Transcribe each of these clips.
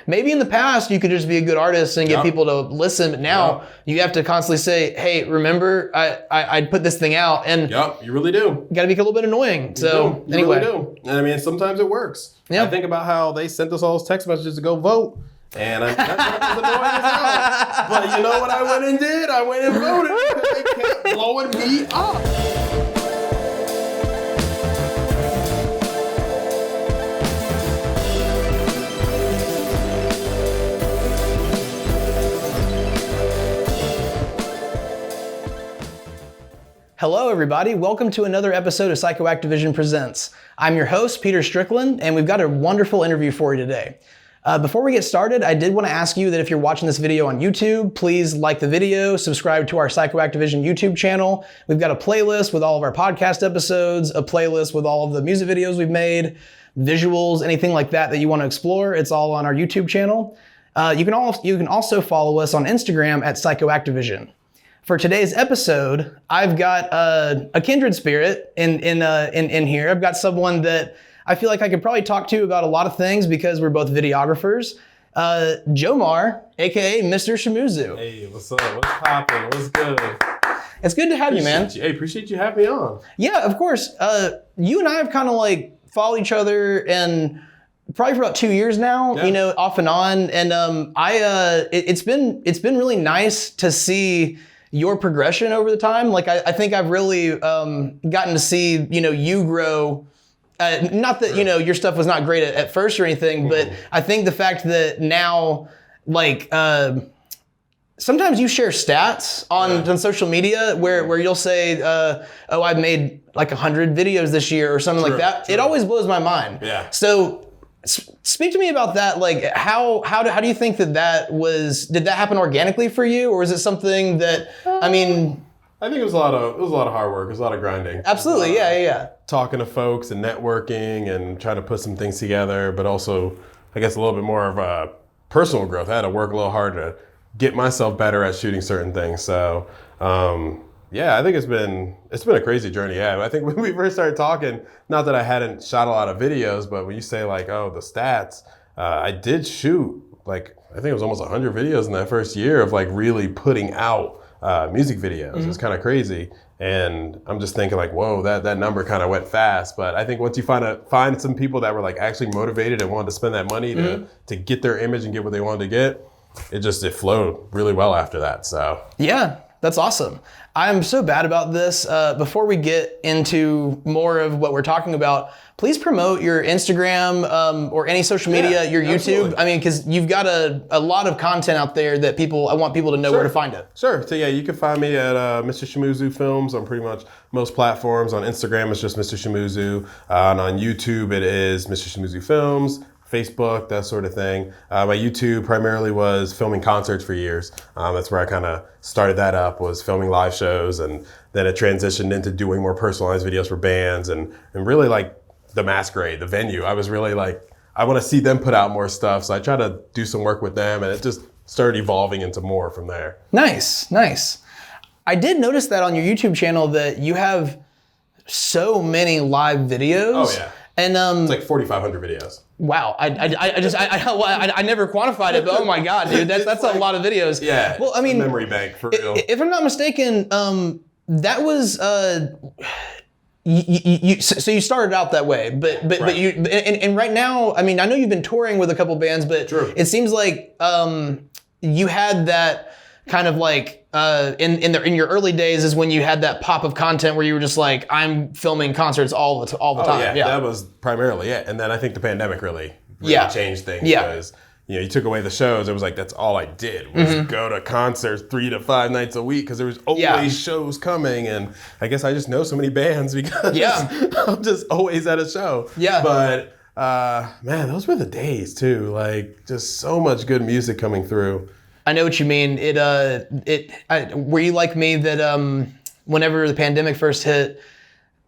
maybe in the past you could just be a good artist and get people to listen, but now you have to constantly say, hey, remember, I put this thing out, and you really do. Got to be a little bit annoying. So you really do. And I mean, sometimes it works. Yeah. I think about how they sent us all those text messages to go vote. And that's annoying as hell. But you know what I went and did? I went and voted because they kept blowing me up. Hello, everybody. Welcome to another episode of PsychoActivision Presents. I'm your host, Peter Strickland, and we've got a wonderful interview for you today. Before we get started, I did want to ask you that if you're watching this video on YouTube, please like the video, subscribe to our PsychoActivision YouTube channel. We've got a playlist with all of our podcast episodes, a playlist with all of the music videos we've made, visuals, anything like that you want to explore. It's all on our YouTube channel. You can also follow us on Instagram at PsychoActivision. For today's episode, I've got a kindred spirit in here. I've got someone that I feel like I could probably talk to about a lot of things because we're both videographers. Jomar, AKA Mrshamoozoo. Hey, what's up? What's poppin'? What's good? It's good to have you, man. Hey, appreciate you having me on. Yeah, of course. You and I have kind of like followed each other and probably for about 2 years now, you know, off and on. And it's been really nice to see your progression over the time. Like I think I've really gotten to see, you know, you grow. Not that, you know, your stuff was not great at first or anything, but I think the fact that now, like, sometimes you share stats on social media where you'll say, oh, I've made like 100 videos this year or something like that. It always blows my mind. Yeah. So speak to me about that. Like, how do you think that was, did that happen organically for you? Or is it something that, I think it was a lot of hard work. It was a lot of grinding. Absolutely, yeah. Talking to folks and networking and trying to put some things together, but also, I guess, a little bit more of a personal growth. I had to work a little hard to get myself better at shooting certain things. So, I think it's been a crazy journey. Yeah, I think when we first started talking, not that I hadn't shot a lot of videos, but when you say like, oh, the stats, I did shoot like, I think it was almost 100 videos in that first year of like really putting out music videos. It's kind of crazy. And I'm just thinking like, whoa, that number kind of went fast. But I think once you find some people that were like actually motivated and wanted to spend that money to get their image and get what they wanted to get, it flowed really well after that. So yeah, that's awesome. I'm so bad about this. Before we get into more of what we're talking about, please promote your Instagram or any social media, your YouTube. Absolutely. I mean, because you've got a lot of content out there that I want people to know where to find it. Sure. So yeah, you can find me at Mrshamoozoo Films on pretty much most platforms. On Instagram, it's just Mrshamoozoo. And on YouTube, it is Mrshamoozoo Films. Facebook, that sort of thing. My YouTube primarily was filming concerts for years. That's where I kind of started that up, was filming live shows, and then it transitioned into doing more personalized videos for bands and really like the Masquerade, the venue. I was really like, I want to see them put out more stuff, so I try to do some work with them, and it just started evolving into more from there. Nice. I did notice that on your YouTube channel that you have so many live videos. Oh yeah. And it's like 4,500 videos. Wow, I never quantified it, but oh my god, dude, that's like, a lot of videos. Yeah. Well, I mean, memory bank for real. If I'm not mistaken, that was so you started out that way, but you and right now, I mean, I know you've been touring with a couple bands, but it seems like you had that kind of like in your early days is when you had that pop of content where you were just like, I'm filming concerts all the time. Yeah, that was primarily it. And then I think the pandemic really changed things because you know, you took away the shows. It was like, that's all I did was go to concerts 3 to 5 nights a week because there was always shows coming. And I guess I just know so many bands because I'm just always at a show. Yeah. But man, those were the days too. Like just so much good music coming through. I know what you mean. Were you like me that whenever the pandemic first hit,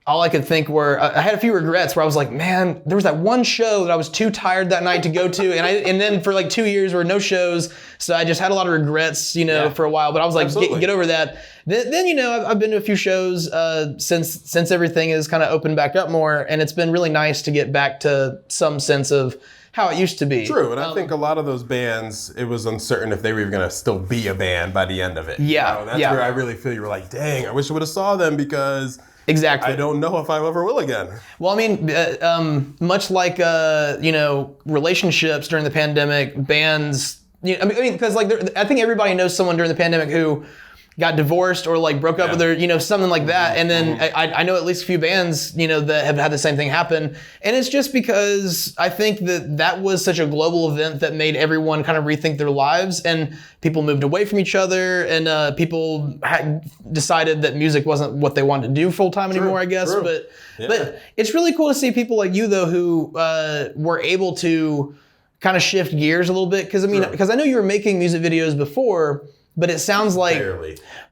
all I could think were, I had a few regrets where I was like, man, there was that one show that I was too tired that night to go to. And then for like 2 years there were no shows. So I just had a lot of regrets, you know, for a while, but I was like, get over that. Then, you know, I've been to a few shows since everything is kind of opened back up more. And it's been really nice to get back to some sense of how it used to be. True, and I think a lot of those bands, it was uncertain if they were even going to still be a band by the end of it. Yeah, that's where I really feel you were like, dang, I wish I would have saw them because exactly. I don't know if I ever will again. Well, I mean, much like relationships during the pandemic, bands. I mean, because like I think everybody knows someone during the pandemic who got divorced or like broke up with their, something like that. And then I know at least a few bands, that have had the same thing happen. And it's just because I think that was such a global event that made everyone kind of rethink their lives, and people moved away from each other, and people had decided that music wasn't what they wanted to do full time anymore, I guess. True. But it's really cool to see people like you though, who were able to kind of shift gears a little bit. Cause I know you were making music videos before, but it sounds like,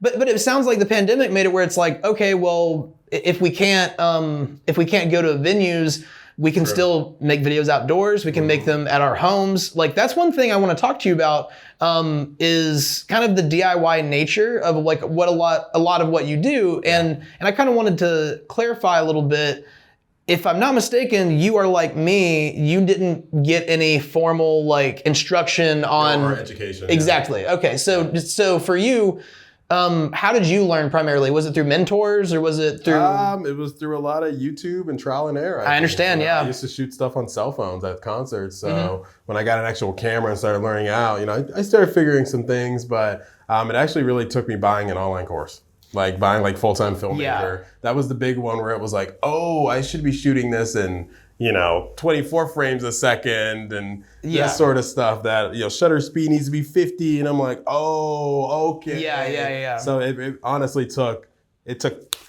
but it sounds like the pandemic made it where it's like, okay, well, if we can't go to venues, we can still make videos outdoors. We can make them at our homes. Like that's one thing I want to talk to you about, is kind of the DIY nature of like what a lot of what you do. And I kind of wanted to clarify a little bit. If I'm not mistaken, you are like me. You didn't get any formal like instruction on or education. Exactly. Yeah. Okay. So for you, how did you learn primarily? Was it through mentors or was it through? It was through a lot of YouTube and trial and error. I understand. Yeah. I used to shoot stuff on cell phones at concerts. So when I got an actual camera and started learning out, I started figuring some things, but it actually really took me buying an online course. Like buying like full-time filmmaker. Yeah. That was the big one where it was like, oh, I should be shooting this in, 24 frames a second and that sort of stuff that, shutter speed needs to be 50. And I'm like, oh, okay. Yeah. So it honestly took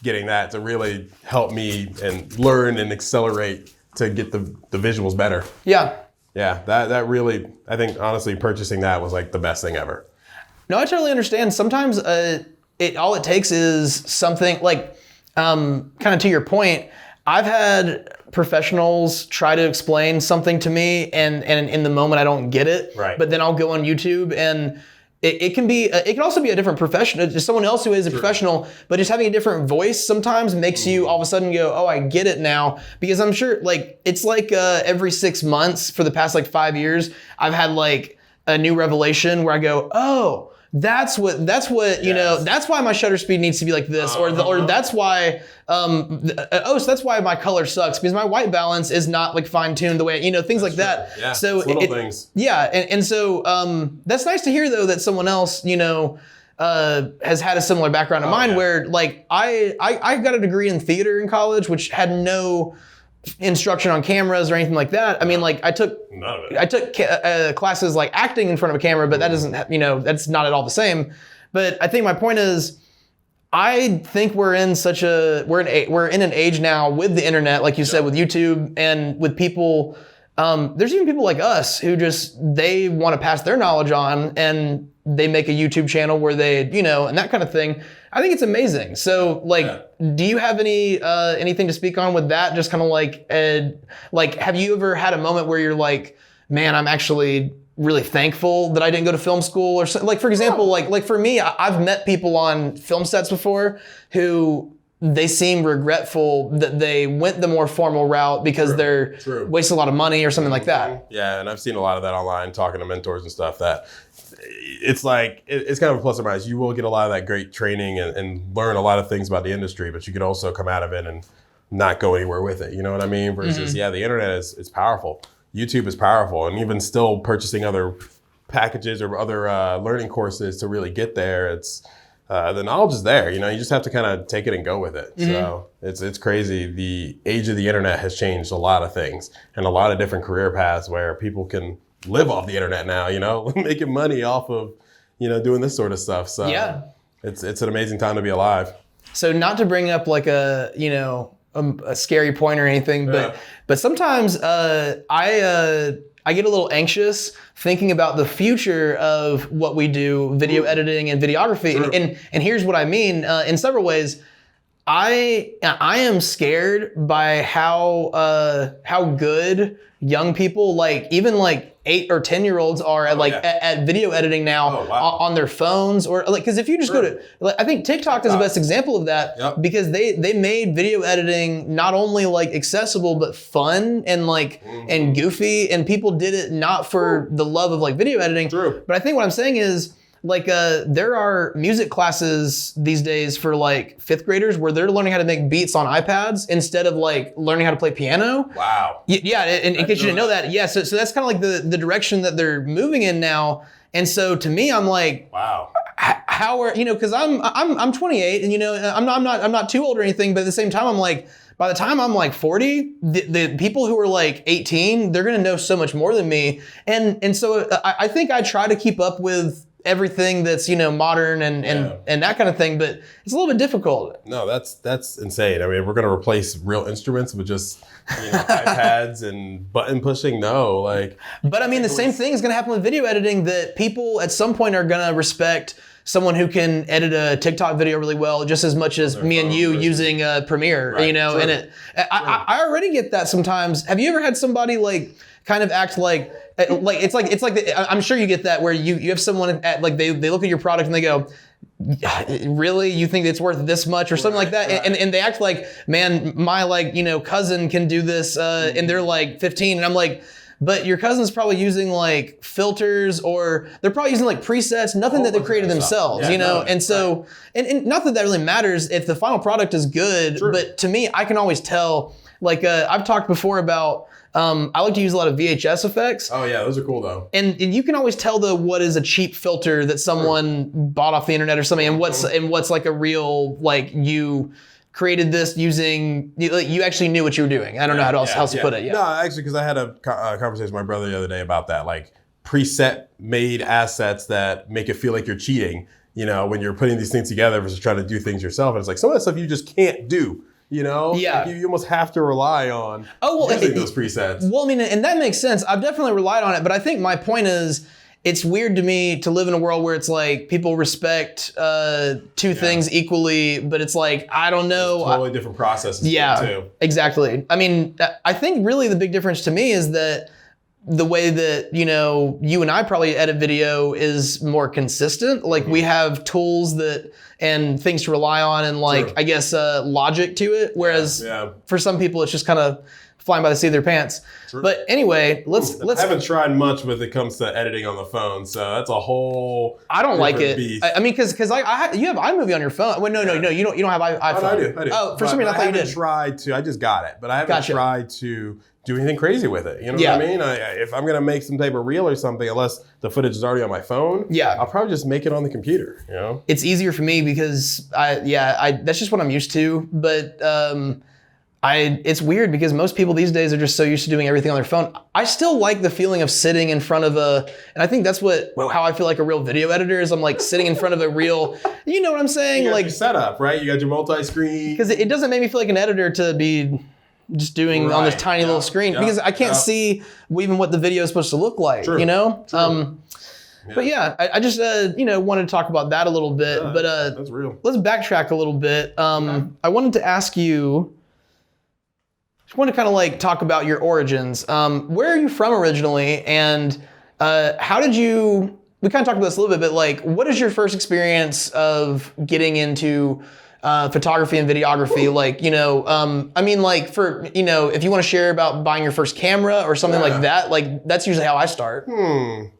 getting that to really help me and learn and accelerate to get the visuals better. Yeah. Yeah, that really, I think honestly purchasing that was like the best thing ever. No, I totally understand. Sometimes all it takes is something like, kind of to your point, I've had professionals try to explain something to me and in the moment I don't get it. Right. But then I'll go on YouTube and it can also be a different profession. Just someone else who is a professional, but just having a different voice sometimes makes you all of a sudden go, oh, I get it now. Because I'm sure like, it's like every 6 months for the past like 5 years, I've had like a new revelation where I go, oh, that's what that's why my shutter speed needs to be like this, or that's why so that's why my color sucks, because my white balance is not like fine tuned the way things like that. Yeah, so little things. Yeah, and so that's nice to hear though that someone else has had a similar background to mine where like I got a degree in theater in college, which had no instruction on cameras or anything like that. I mean, like I took classes like acting in front of a camera, but that doesn't, that's not at all the same. But I think my point is, I think we're in an age now with the internet, like you said, with YouTube and with people. There's even people like us who they want to pass their knowledge on, and they make a YouTube channel where they, and that kind of thing. I think it's amazing. So do you have anything to speak on with that? Just kind of like, have you ever had a moment where you're like, man, I'm actually really thankful that I didn't go to film school or something? Like, for example, like for me, I've met people on film sets before who they seem regretful that they went the more formal route because they're wasting a lot of money or something like that. Yeah, and I've seen a lot of that online, talking to mentors and stuff, that it's like, it's kind of a plus or minus. You will get a lot of that great training and learn a lot of things about the industry, but you could also come out of it and not go anywhere with it. You know what I mean? Versus, the internet is powerful. YouTube is powerful. And even still purchasing other packages or other learning courses to really get there, it's the knowledge is there. You just have to kind of take it and go with it. So it's crazy. The age of the internet has changed a lot of things and a lot of different career paths where people can live off the internet now, making money off of, doing this sort of stuff. So it's an amazing time to be alive. So not to bring up like a scary point or anything, but sometimes I get a little anxious thinking about the future of what we do, video editing and videography. And here's what I mean, in several ways. I am scared by how good young people, like even like 8 or 10-year-olds are at at video editing now on their phones, or like, because if you just go to, like, I think TikTok is the best example of that, because they made video editing not only like accessible but fun and like and goofy, and people did it not for the love of like video editing. But I think what I'm saying is, like, there are music classes these days for like 5th graders where they're learning how to make beats on iPads instead of like learning how to play piano. Wow. Yeah, and in case you didn't know that, yeah. So that's kind of like the direction that they're moving in now. And so to me, I'm like, wow. How are, you know? Because I'm 28, and you know, I'm not too old or anything, but at the same time, I'm like, by the time I'm like 40, the people who are like 18, they're gonna know so much more than me. And so I think I try to keep up with everything that's, you know, modern and that kind of thing, but it's a little bit difficult. No, that's insane. I mean, we're going to replace real instruments with just, you know, iPads and button pushing. No, like. But I mean, the same thing is going to happen with video editing, that people at some point are going to respect someone who can edit a TikTok video really well, just as much as me and you using Premiere, you know. And I already get that sometimes. Have you ever had somebody like kind of act like I'm sure you get that, where you have someone at, like, they look at your product and they go, really, you think it's worth this much or something like that? And they act like, man, my, like, you know, cousin can do this and they're like 15, and I'm like, but your cousin's probably using like filters, or they're probably using like presets, nothing that they created themselves, you know? And so, and not that really matters if the final product is good, but to me, I can always tell, like, I've talked before about, I like to use a lot of VHS effects. Oh yeah, those are cool though. And you can always tell what is a cheap filter that someone bought off the internet or something, and what's like a real, like, you created this using, you actually knew what you were doing. I don't know how else to put it. No, actually, because I had a conversation with my brother the other day about that, like preset made assets that make it feel like you're cheating, you know, when you're putting these things together versus trying to do things yourself. And it's like some of that stuff you just can't do. You know, like you almost have to rely on using those presets. Well, I mean, and that makes sense. I've definitely relied on it, but I think my point is, it's weird to me to live in a world where it's like people respect two things equally, but it's like, I don't know. It's totally different processes. Too. Exactly. I mean, I think really the big difference to me is that the way that, you know, you and I probably edit video is more consistent. Like, we have tools and things to rely on, and like, I guess, logic to it. Whereas for some people, it's just kind of flying by the seat of their pants. But anyway, let's. I haven't tried much when it comes to editing on the phone, so that's a whole. I don't like it. Beast. I mean, because you have iMovie on your phone. Well, no, you don't have iPhone. Oh, no, I do. Oh, for some reason I thought you did. I haven't tried to. I just got it, but I haven't tried to do anything crazy with it. You know what I mean? If I'm gonna make some type of reel or something, unless the footage is already on my phone, I'll probably just make it on the computer. You know, it's easier for me because that's just what I'm used to. But it's weird because most people these days are just so used to doing everything on their phone. I still like the feeling of sitting in front of and I think that's how I feel like a real video editor is. I'm like sitting in front of a real, you know what I'm saying? You got like your setup, right? You got your multi-screen. Because it doesn't make me feel like an editor to be just doing on this tiny little screen, because I can't see even what the video is supposed to look like, you know? But I just wanted to talk about that a little bit. But that's real. Let's backtrack a little bit. I wanted to ask you, I want to kind of like talk about your origins. Where are you from originally, and how did you? We kind of talked about this a little bit, but like, what is your first experience of getting into photography and videography? Like, you know, I mean, like, for, you know, if you want to share about buying your first camera or something like that, like, that's usually how I start. I'd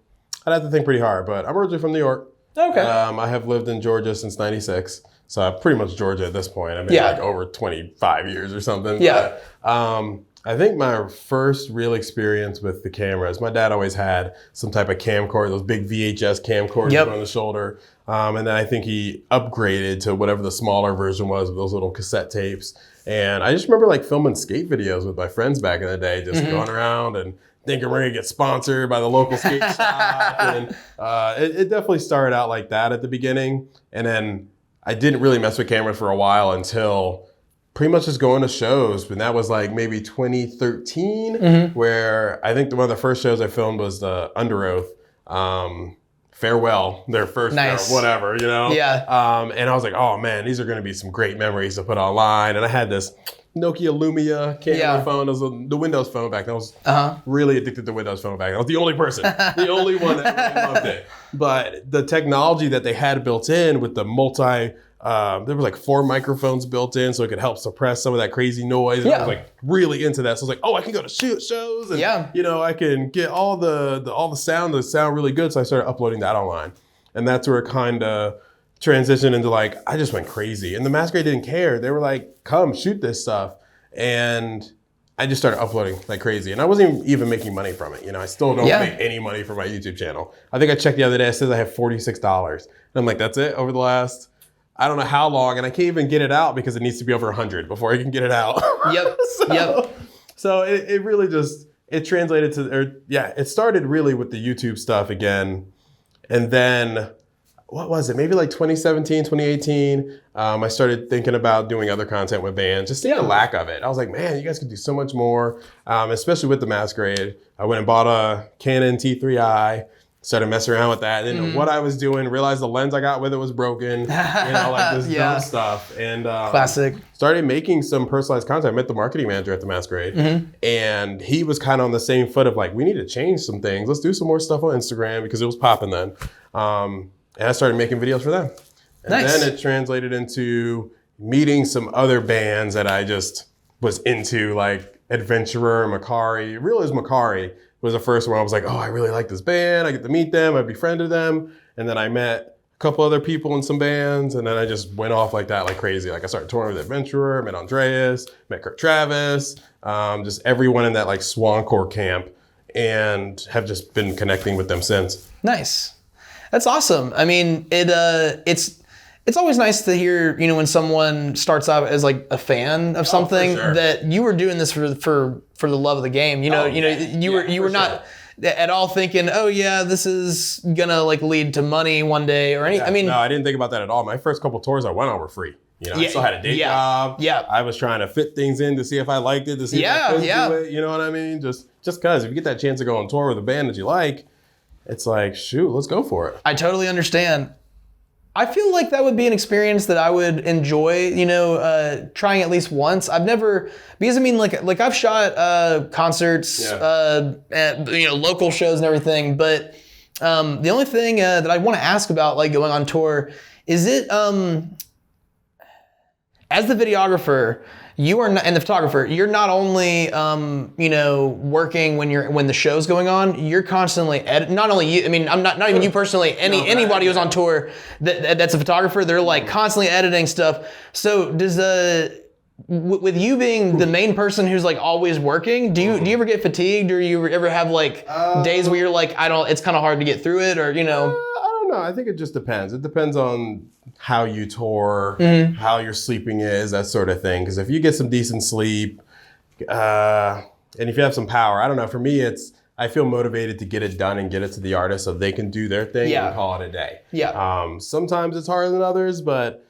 have to think pretty hard, but I'm originally from New York. Okay. I have lived in Georgia since '96. So I'm pretty much Georgia at this point. I mean, like over 25 years or something. Yeah. But, I think my first real experience with the cameras, my dad always had some type of camcorder, those big VHS camcorders on the shoulder. And then I think he upgraded to whatever the smaller version was with those little cassette tapes. And I just remember like filming skate videos with my friends back in the day, just going around and thinking we're gonna get sponsored by the local skate shop. And it definitely started out like that at the beginning. And then I didn't really mess with cameras for a while until pretty much just going to shows. And that was like maybe 2013, where I think one of the first shows I filmed was the Under Oath. farewell, their first Nice. whatever, Yeah. And I was like, oh man, these are going to be some great memories to put online. And I had this Nokia Lumia camera phone. It was the Windows phone back then. I was really addicted to Windows phone back then. I was the only person, the only one that really loved it. But the technology that they had built in with the there was like 4 microphones built in, so it could help suppress some of that crazy noise. And I was like really into that. So I was like, oh, I can go to shows, and I can get all the sound to sound really good. So I started uploading that online, and that's where it kind of transitioned into like I just went crazy. And the Masquerade didn't care. They were like, come shoot this stuff, and I just started uploading like crazy. And I wasn't even making money from it. I still don't make any money from my YouTube channel. I think I checked the other day. It says I have $46, and I'm like, that's it over the last. I don't know how long, and I can't even get it out because it needs to be over 100 before I can get it out. So it really just, it translated to, it started really with the YouTube stuff again. And then, what was it? Maybe like 2017, 2018, I started thinking about doing other content with bands, just seeing the lack of it. I was like, man, you guys could do so much more, especially with the Masquerade. I went and bought a Canon T3i. Started messing around with that. And then what I was doing, realized the lens I got with it was broken, like this dumb stuff. And classic. Started making some personalized content. I met the marketing manager at the Masquerade, and he was kind of on the same foot of like, we need to change some things. Let's do some more stuff on Instagram because it was popping then. And I started making videos for them. And then it translated into meeting some other bands that I just was into, like Adventurer, Macari. Realize Macari was the first one I was like, oh, I really like this band. I get to meet them. I befriended them. And then I met a couple other people in some bands. And then I just went off like that, like crazy. Like I started touring with Adventurer, met Andreas, met Kirk Travis, just everyone in that like Swancore camp, and have just been connecting with them since. Nice. That's awesome. I mean, it's always nice to hear, when someone starts out as like a fan of something that you were doing this for the love of the game. You were not at all thinking, oh yeah, this is gonna like lead to money one day or anything. No, I didn't think about that at all. My first couple tours I went on were free. I still had a day job. Yeah. I was trying to fit things in to see if I liked it, to see if I could do it. You know what I mean? Just because if you get that chance to go on tour with a band that you like, it's like, shoot, let's go for it. I totally understand. I feel like that would be an experience that I would enjoy, trying at least once. I've never, because like I've shot concerts, local shows and everything, but the only thing that I want to ask about like going on tour is it, as the videographer, you are not, and the photographer, you're not only, working when the show's going on, you're constantly not only you, I'm not even you personally, anybody who's on tour that's a photographer, they're like constantly editing stuff. So does with you being the main person who's like always working, do you ever get fatigued, or you ever have like days where you're like, it's kind of hard to get through it, or, I don't know. I think it just depends. It depends on how you tour, how your sleeping is, that sort of thing. Because if you get some decent sleep, and if you have some power, I don't know. For me, I feel motivated to get it done and get it to the artist so they can do their thing and call it a day. Sometimes it's harder than others, but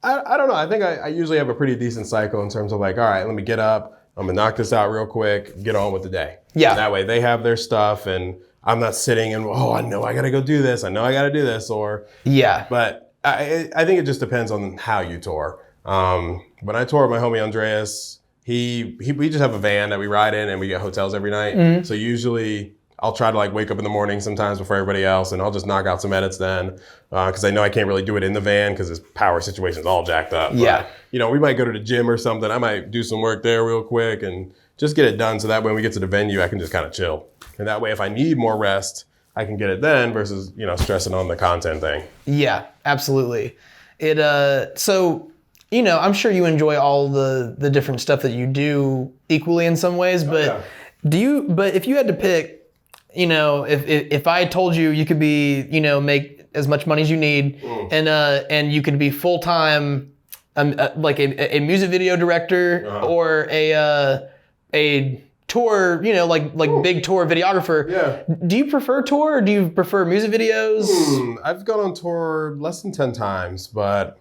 I don't know. I think I usually have a pretty decent cycle in terms of like, all right, let me get up. I'm gonna knock this out real quick, get on with the day. And that way they have their stuff, and I'm not sitting and, I know I gotta go do this. I know I gotta do this, but I think it just depends on how you tour. When I tour with my homie Andreas, we just have a van that we ride in and we get hotels every night. So usually I'll try to like wake up in the morning sometimes before everybody else, and I'll just knock out some edits then, because I know I can't really do it in the van because his power situation is all jacked up. But, we might go to the gym or something. I might do some work there real quick and just get it done so that when we get to the venue, I can just kind of chill. And that way, if I need more rest, I can get it then versus, stressing on the content thing. Yeah, absolutely. So, I'm sure you enjoy all the different stuff that you do equally in some ways, but but if you had to pick, if I told you could be, make as much money as you need, and you could be full-time, like a music video director or a tour, like big tour videographer. Do you prefer tour, or do you prefer music videos? I've gone on tour less than 10 times, but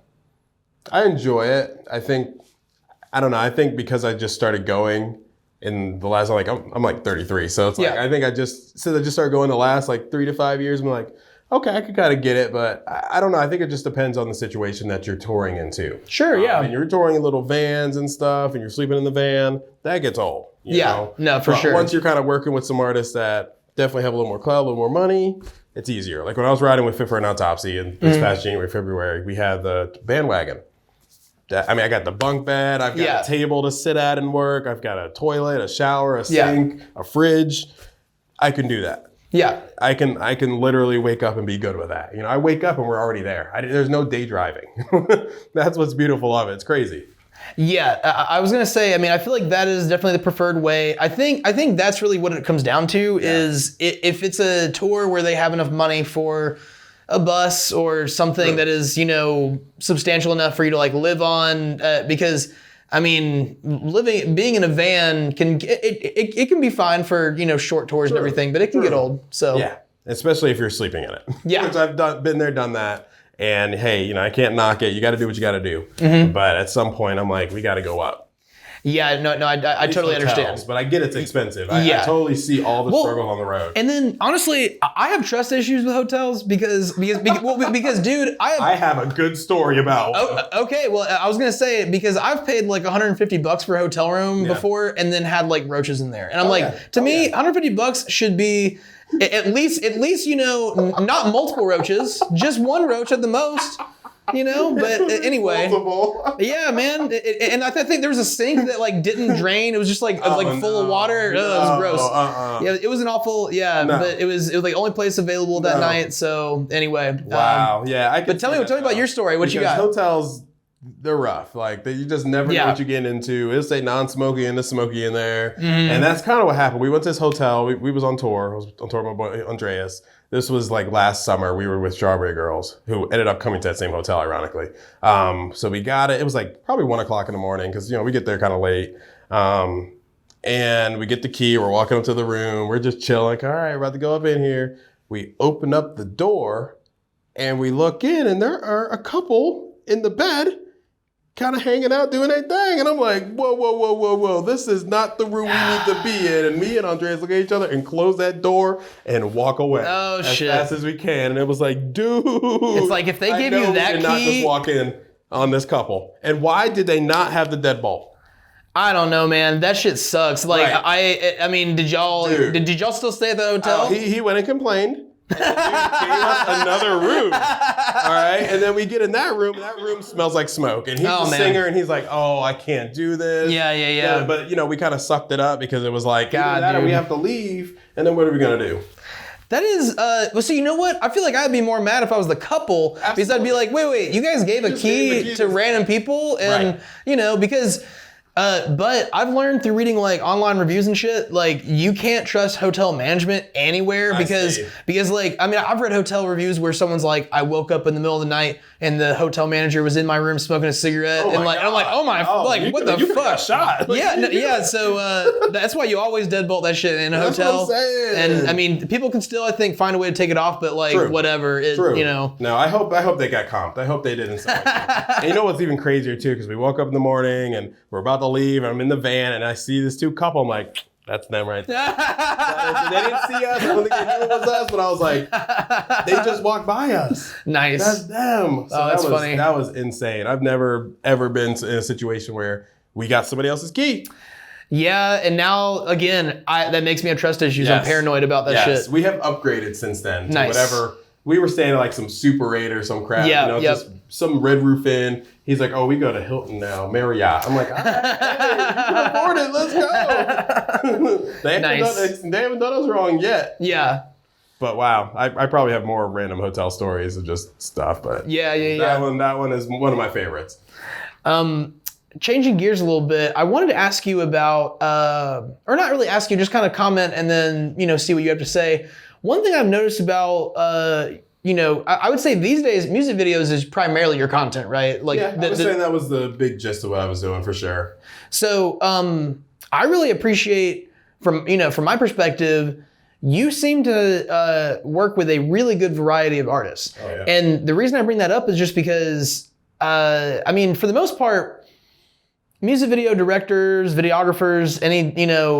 I enjoy it. I think because I just started going in the last, I'm like 33. So it's like, I think I just started going the last like 3 to 5 years. I'm like, okay, I could kind of get it, but I don't know. I think it just depends on the situation that you're touring into. Sure, yeah. And you're touring in little vans and stuff, and you're sleeping in the van, that gets old. You know? No, for but sure. Once you're kind of working with some artists that definitely have a little more clout, a little more money, it's easier. Like when I was riding with Fit for an Autopsy in this past January, February, we had the bandwagon. I got the bunk bed, I've got a table to sit at and work, I've got a toilet, a shower, a sink, a fridge. I can do that. Yeah. I can literally wake up and be good with that. You know, I wake up and we're already there. There's no day driving. That's what's beautiful of it. It's crazy. Yeah, I was gonna say. I mean, I feel like that is definitely the preferred way. I think that's really what it comes down to. Is if it's a tour where they have enough money for a bus or something that is, you know, substantial enough for you to like live on, because I mean, being in a van can be fine for, you know, short tours and everything, but it can get old. So yeah, especially if you're sleeping in it. Yeah, which I've been there, done that. And hey, you know, I can't knock it. You got to do what you got to do. But at some point, I'm like, we got to go up. Yeah, no, I totally understand. But I get it's expensive. I totally see all the struggle on the road. And then honestly, I have trust issues with hotels because dude, I have a good story about. Okay, well, I was gonna say because I've paid like $150 for a hotel room before, and then had like roaches in there, and I'm to me, $150 should be at least you know, not multiple roaches, just one roach at the most. You know, but anyway, yeah, man. And I think there was a sink that like didn't drain. It was just like full of water. It was gross. Yeah, it was an awful. Yeah, but it was like only place available that night. So anyway, wow. But tell me about your story. What you got? Hotels, they're rough. Like you just never know what you're getting into. It'll say non-smoky and the smoky in there, and that's kind of what happened. We went to this hotel. We was on tour. I was on tour with my boy Andreas. This was like last summer. We were with Strawberry Girls, who ended up coming to that same hotel, ironically. So we got it. It was like probably 1 o'clock in the morning because, you know, we get there kind of late. And we get the key. We're walking up to the room. We're just chilling. Like, all right, we're about to go up in here. We open up the door and we look in, and there are a couple in the bed kind of hanging out, doing their thing. And I'm like, whoa. This is not the room we need to be in. And me and Andreas look at each other and close that door and walk away as fast as we can. And it was like, dude. It's like if they gave you that key. Not just walk in on this couple. And why did they not have the deadbolt? I don't know, man. That shit sucks. Like, I mean, did y'all still stay at the hotel? He went and complained. And the dude gave us another room. All right. And then we get in that room, and that room smells like smoke. And he's the singer, and he's like, oh, I can't do this. Yeah. But, you know, we kind of sucked it up because it was like, God, that, or we have to leave. And then what are we going to do? That is, well, so you know what? I feel like I'd be more mad if I was the couple. Absolutely. Because I'd be like, wait, you guys gave a key to random people? And, you know, because... but I've learned through reading like online reviews and shit, like you can't trust hotel management anywhere because like, I mean, I've read hotel reviews where someone's like, I woke up in the middle of the night and the hotel manager was in my room smoking a cigarette. And like, I'm like, what the fuck? Shot. Yeah. So that's why you always deadbolt that shit in a hotel. That's what I'm saying. And I mean, people can still, I think, find a way to take it off, but like whatever, you know. No, I hope they got comped. I hope they didn't. And you know what's even crazier too? Because we woke up in the morning and we're about to leave, and I'm in the van, and I see this two couple. I'm like, that's them right there. They didn't see us. I don't think they knew it was us, but I was like, they just walked by us. Nice. That's them. So that's funny. That was insane. I've never, ever been in a situation where we got somebody else's key. Yeah, and now, again, that makes me have trust issues. I'm paranoid about that shit. We have upgraded since then to whatever. We were staying at like some Super 8 or some crap, just some Red Roof Inn. He's like, oh, we go to Hilton now, Marriott. I'm like, all right, you can afford it, let's go. They haven't done us wrong yet. Yeah. But wow, I probably have more random hotel stories of just stuff, but that one is one of my favorites. Changing gears a little bit, I wanted to ask you about, or not really ask you, just kind of comment and then, you know, see what you have to say. One thing I've noticed about, you know, I would say these days, music videos is primarily your content, right? Like, I was saying that was the big gist of what I was doing for sure. So I really appreciate, from my perspective, you seem to work with a really good variety of artists. Oh, yeah. And the reason I bring that up is just because, I mean, for the most part, music video directors, videographers,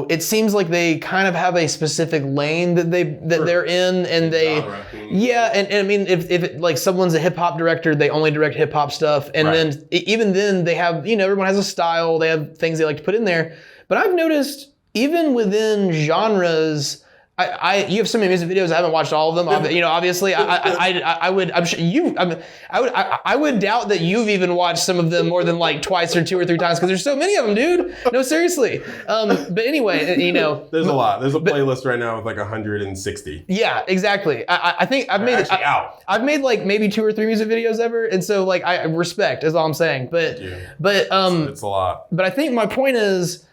it seems like they kind of have a specific lane that they're in, and and I mean, if like someone's a hip hop director, they only direct hip hop stuff, and then even then they have, everyone has a style, they have things they like to put in there. But I've noticed even within genres, you have so many music videos. I haven't watched all of them. Obviously, I would doubt that you've even watched some of them more than like twice or 2 or 3 times, because there's so many of them, dude. No, seriously. But anyway, there's a lot. There's a playlist right now with like 160. Yeah, exactly. I think I've made like maybe 2 or 3 music videos ever, and so like I respect is all I'm saying. But it's a lot. But I think my point is,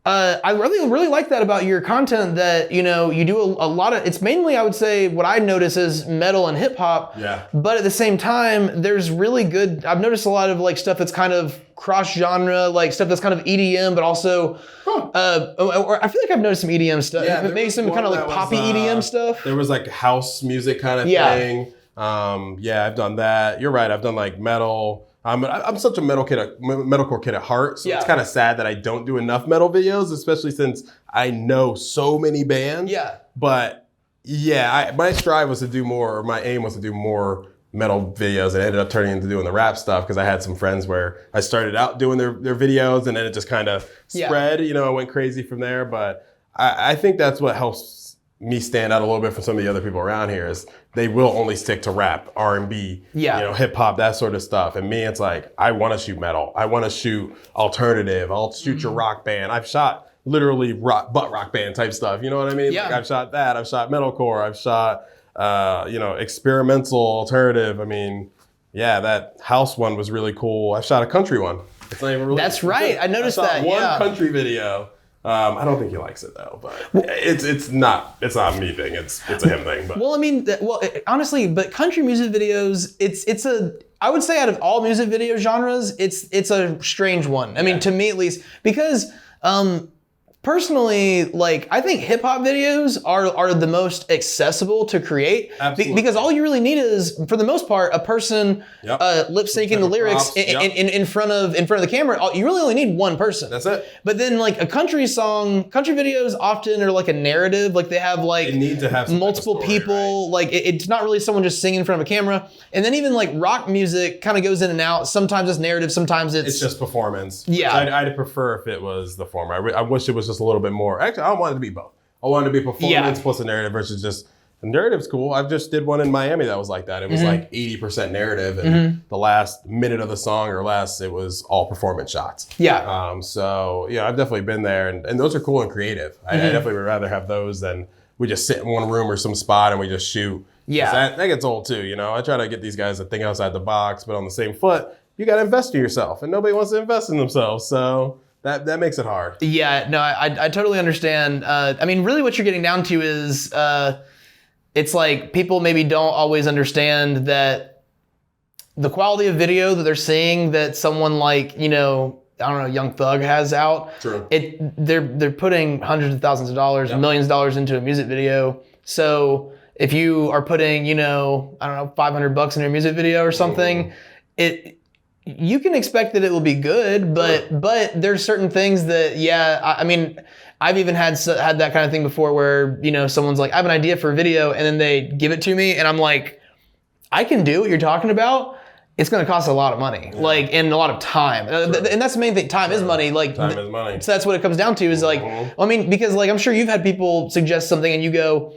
I really like that about your content, that you do a lot of, it's mainly, I would say, what I notice is metal and hip hop. Yeah. But at the same time, there's really good, I've noticed a lot of like stuff that's kind of cross genre, like stuff that's kind of EDM, but also or I feel like I've noticed some EDM stuff. Yeah, maybe some kind of like poppy EDM stuff. There was like house music kind of thing. I've done that. You're right. I've done like metal. I'm such a metalcore kid at heart, so it's kind of sad that I don't do enough metal videos, especially since I know so many bands. Yeah. But my strive was to do more, or my aim was to do more metal videos, and it ended up turning into doing the rap stuff, because I had some friends where I started out doing their videos, and then it just kind of spread. I went crazy from there. But I think that's what helps me stand out a little bit from some of the other people around here, is they will only stick to rap, R&B, hip hop, that sort of stuff. And me, it's like, I want to shoot metal. I want to shoot alternative. I'll shoot your rock band. I've shot literally butt rock band type stuff. You know what I mean? Yeah. Like, I've shot that. I've shot metalcore. I've shot, experimental alternative. I mean, that house one was really cool. I shot a country one. It's not even really. That's right. I noticed that. One country video. I don't think he likes it though, but it's not a me thing. It's a him thing. But. Well, I mean, honestly, but country music videos, it's I would say out of all music video genres, it's a strange one. I mean, to me at least, because personally, like, I think hip hop videos are the most accessible to create. Absolutely. Because all you really need is, for the most part, a person lip syncing the lyrics in front of the camera. You really only need one person. That's it. But then, like, a country videos often are like a narrative. Like, they have like they need to have multiple people. Right? Like, it's not really someone just singing in front of a camera. And then even like rock music kind of goes in and out. Sometimes it's narrative. Sometimes it's just performance. Yeah. I'd prefer if it was the former. I wish it was just a little bit more. Actually, I want it to be both. I want it to be performance plus a narrative versus just the narrative's cool. I just did one in Miami that was like that. It was like 80% narrative, and the last minute of the song or less, it was all performance shots. Yeah. I've definitely been there, and those are cool and creative. I definitely would rather have those than we just sit in one room or some spot and we just shoot. Yeah. That gets old too. I try to get these guys to think outside the box, but on the same foot, you got to invest in yourself, and nobody wants to invest in themselves. So that makes it hard. Yeah, no, I totally understand. I mean, really what you're getting down to is, it's like people maybe don't always understand that the quality of video that they're seeing that someone like, Young Thug has out. True. They're putting hundreds of thousands of dollars, millions of dollars into a music video. So if you are putting, $500 into a music video or something, you can expect that it will be good, but there's certain things that, I mean, I've even had that kind of thing before where, someone's like, I have an idea for a video, and then they give it to me, and I'm like, I can do what you're talking about. It's going to cost a lot of money, and a lot of time. And that's the main thing. Time is money. Time is money. So that's what it comes down to is like, I mean, because like, I'm sure you've had people suggest something and you go,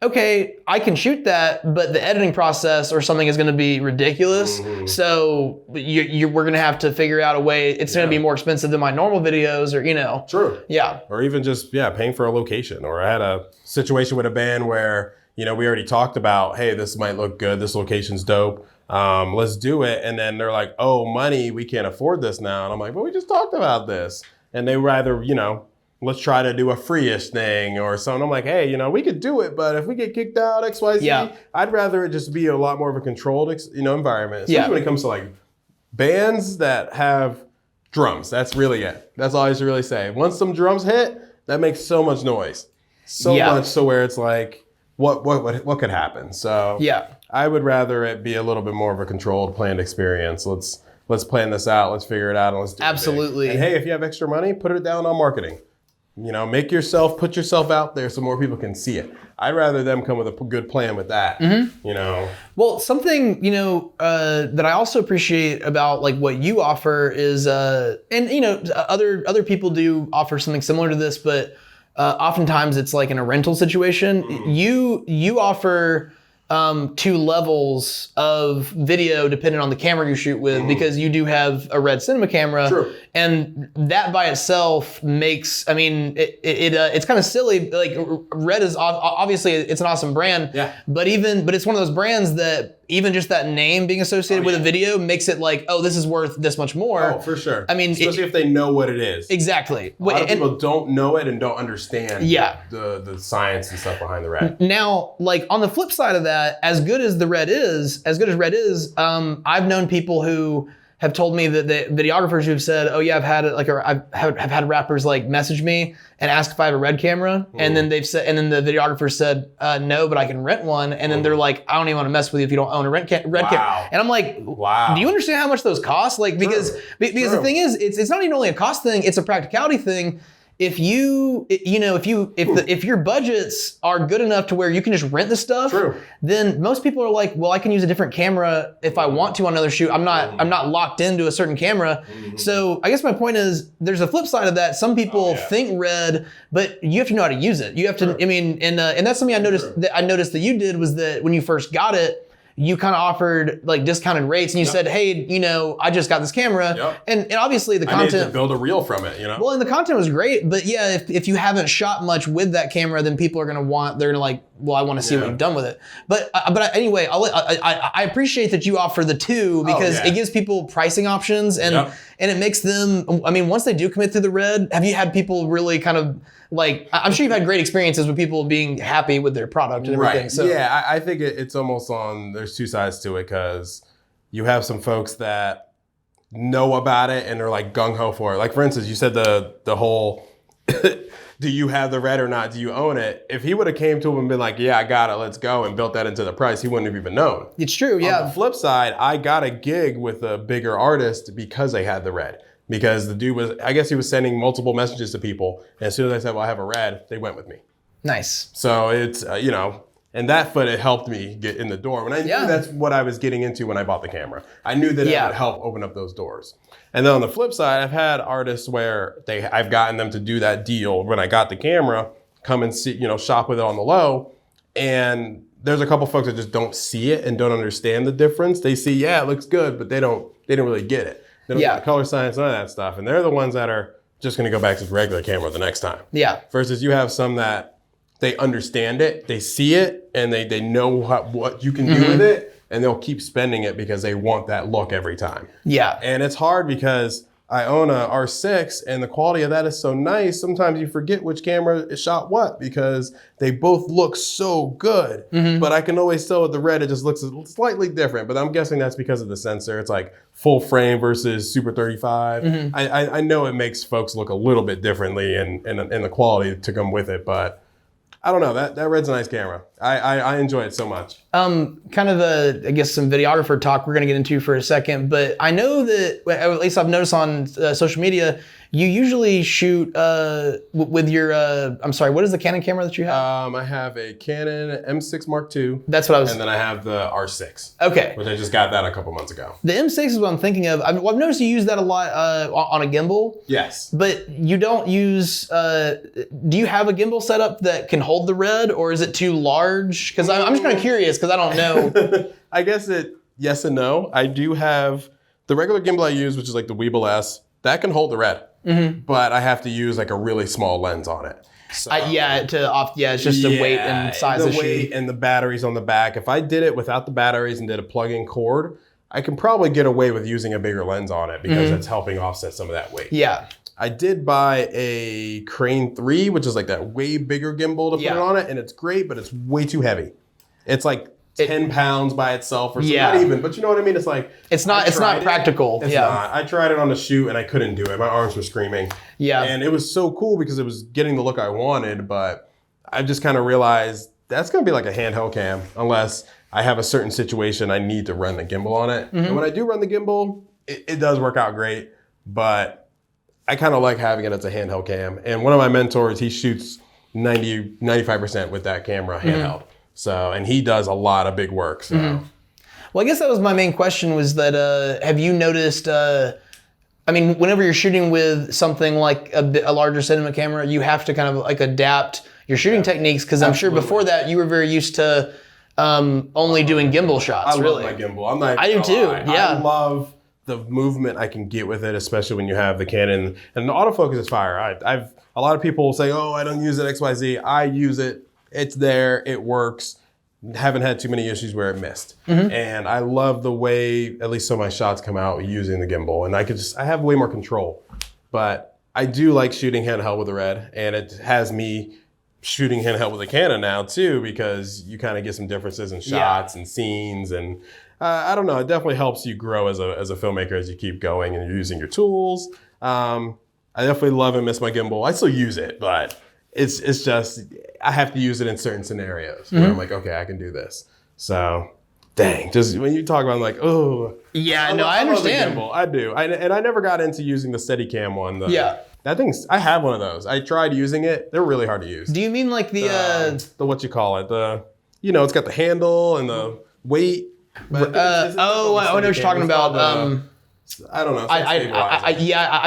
okay, I can shoot that, but the editing process or something is going to be ridiculous. So we're going to have to figure out a way. It's going to be more expensive than my normal videos, or True. Yeah. Or even just paying for a location. Or I had a situation with a band where we already talked about, hey, this might look good. This location's dope. Let's do it. And then they're like, oh, money, we can't afford this now. And I'm like, but we just talked about this. And they rather, let's try to do a free-ish thing or something. I'm like, hey, we could do it, but if we get kicked out, XYZ, I'd rather it just be a lot more of a controlled, environment. Especially when it comes to like bands that have drums. That's really it. That's all I used to really say. Once some drums hit, that makes so much noise. So much so where it's like, what could happen? So I would rather it be a little bit more of a controlled, planned experience. Let's let's plan this out, let's figure it out, and let's do it. Absolutely. And hey, if you have extra money, put it down on marketing. You know, put yourself out there so more people can see it. I'd rather them come with a good plan with that, you know. Well, something, that I also appreciate about like what you offer is, other people do offer something similar to this, but oftentimes it's like in a rental situation. You offer 2 levels of video depending on the camera you shoot with, because you do have a Red cinema camera. True. And that by itself makes, it's kind of silly. Like Red is obviously it's an awesome brand, but it's one of those brands that even just that name being associated with a video makes it like, oh, this is worth this much more. Oh, for sure. Especially if they know what it is. Exactly. A lot of people don't know it and don't understand the science and stuff behind the Red. Now, like on the flip side of that, as good as Red is, I've known people who have told me that the videographers who've said, oh yeah, I've had rappers like message me and ask if I have a Red camera, and then they've said, and then the videographer said, no, but I can rent one, and then they're like, I don't even want to mess with you if you don't own a Red camera, and I'm like, wow, do you understand how much those cost? Like because the thing is, it's not even only a cost thing, it's a practicality thing. If your budgets are good enough to where you can just rent the stuff, then most people are like, well, I can use a different camera if I want to on another shoot. I'm not locked into a certain camera. So I guess my point is, there's a flip side of that. Some people think Red, but you have to know how to use it. You have to. And that's something I noticed that you did, was that when you first got it, you kind of offered like discounted rates, and you said, hey, I just got this camera. And obviously the content. I needed to build a reel from it, Well, and the content was great, but yeah, if you haven't shot much with that camera, then people are going to they're going to like, well, I want to see what you've done with it. But anyway, I appreciate that you offer the 2, because it gives people pricing options, and it makes them, once they do commit to the Red, have you had people really kind of like, I'm sure you've had great experiences with people being happy with their product and everything. Right. So yeah, I think it's almost there's 2 sides to it, because you have some folks that know about it and are like gung ho for it. Like for instance, you said the whole, do you have the Red or not? Do you own it? If he would have came to him and been like, yeah, I got it, let's go, and built that into the price, he wouldn't have even known. It's true, yeah. On the flip side, I got a gig with a bigger artist because they had the Red. Because the dude I guess he was sending multiple messages to people. And as soon as I said, well, I have a Red, they went with me. Nice. So it's, and that foot, it helped me get in the door. When I knew that's what I was getting into when I bought the camera. I knew that it would help open up those doors. And then on the flip side, I've had artists where I've gotten them to do that deal when I got the camera, come and see, shop with it on the low. And there's a couple folks that just don't see it and don't understand the difference. They see, it looks good, but they don't really get it. They don't get the color science, none of that stuff. And they're the ones that are just going to go back to the regular camera the next time. Yeah. Versus you have some that they understand it, they see it, and they know what you can do with it, and they'll keep spending it because they want that look every time. Yeah. And it's hard because I own a R6 and the quality of that is so nice. Sometimes you forget which camera shot what because they both look so good. But I can always tell with the Red, it just looks slightly different. But I'm guessing that's because of the sensor. It's like full frame versus Super 35. I know it makes folks look a little bit differently and the quality to come with it. But I don't know, that Red's a nice camera. I enjoy it so much. Kind of I guess some videographer talk we're gonna get into for a second, but I know that, at least I've noticed on social media, you usually shoot with your, I'm sorry, what is the Canon camera that you have? I have a Canon M6 Mark II. That's what I was. And then I have the R6. Okay. Which I just got that a couple months ago. The M6 is what I'm thinking of. I've noticed you use that a lot on a gimbal. Yes. But you don't use, do you have a gimbal setup that can hold the Red, or is it too large? Because I'm just kind of curious because I don't know. I guess yes and no. I do have the regular gimbal I use, which is like the Weeble S, that can hold the Red. But I have to use like a really small lens on it. So, it's just the weight and size the issue. weight and the batteries on the back. If I did it without the batteries and did a plug-in cord, I can probably get away with using a bigger lens on it because it's helping offset some of that weight. Yeah. I did buy a Crane 3, which is like that way bigger gimbal to put it on it, and it's great, but it's way too heavy. It's like 10 pounds by itself or something. Not even, but you know what I mean? It's like it's not practical. It's not. I tried it on the shoot and I couldn't do it. My arms were screaming. Yeah. And it was so cool because it was getting the look I wanted, but I just kind of realized that's gonna be like a handheld cam unless I have a certain situation I need to run the gimbal on it. And when I do run the gimbal, it does work out great, but I kind of like having it as a handheld cam. And one of my mentors, he shoots 95% with that camera handheld. So, and he does a lot of big work. So, well, I guess that was my main question was that, have you noticed, I mean, whenever you're shooting with something like a larger cinema camera, you have to kind of like adapt your shooting techniques, because I'm sure before that you were very used to only doing gimbal shots. I love my gimbal. I do too. Yeah. I love the movement I can get with it, especially when you have the Canon, and the autofocus is fire. I've a lot of people say, "Oh, I don't use it XYZ." I use it. It's there. It works. Haven't had too many issues where it missed. And I love the way at least some of my shots come out using the gimbal, and I have way more control. But I do like shooting handheld with the Red, and it has me shooting handheld with a Canon now too, because you kind of get some differences in shots and scenes, and I don't know, it definitely helps you grow as a filmmaker as you keep going and you're using your tools. I definitely love and miss my gimbal. I still use it, but it's just I have to use it in certain scenarios where I'm like, okay, I can do this. So dang, just when you talk about it, I'm like, oh yeah, no, I understand. Gimbal. I do. And I never got into using the Steadicam one. That thing's, I have one of those. I tried using it. They're really hard to use. Do you mean like the what you call it? It's got the handle and the weight. But I know what you're talking about. I don't know. I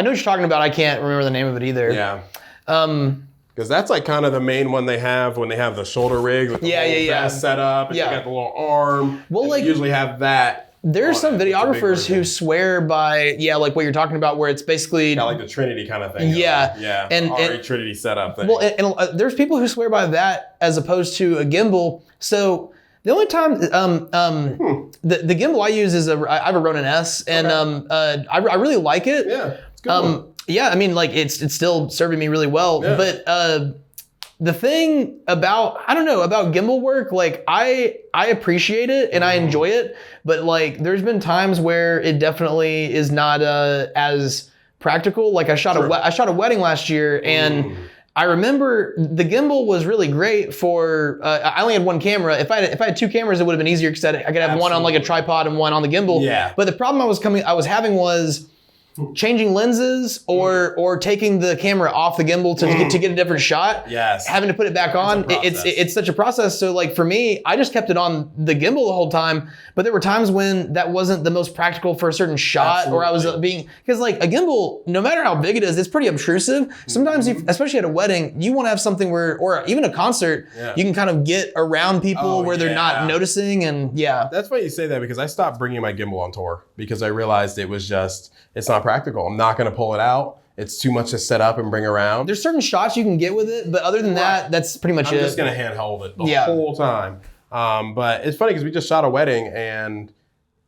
know what you're talking about. I can't remember the name of it either. Yeah. Because that's like kind of the main one they have when they have the shoulder rig with the whole vest set up, and you got the little arm. Well, like, you usually have that. There are some videographers who swear by, like what you're talking about, where it's basically like the Trinity kind of thing. Yeah. And Trinity setup thing. Well, and there's people who swear by that as opposed to a gimbal. So the only time the gimbal I use is I have a Ronin S, and I really like it. Yeah, it's good. Yeah, I mean, like it's still serving me really well. Yeah. But the thing about gimbal work, like I appreciate it and I enjoy it, but like there's been times where it definitely is not as practical. Like I shot a wedding last year, and I remember the gimbal was really great for. I only had one camera. If I had two cameras, it would have been easier because I could have one on like a tripod and one on the gimbal. Yeah. But the problem I was having was changing lenses or taking the camera off the gimbal to get a different shot. Yes. Having to put it back on. It's such a process. So like for me, I just kept it on the gimbal the whole time. But there were times when that wasn't the most practical for a certain shot, or I was because like a gimbal, no matter how big it is, it's pretty obtrusive. Sometimes, especially at a wedding, you want to have something where, or even a concert, you can kind of get around people where they're not noticing. And that's why you say that, because I stopped bringing my gimbal on tour because I realized it's not practical. I'm not going to pull it out. It's too much to set up and bring around. There's certain shots you can get with it, but other than that, that's pretty much it. I'm just going to handhold it the whole time. But it's funny because we just shot a wedding, and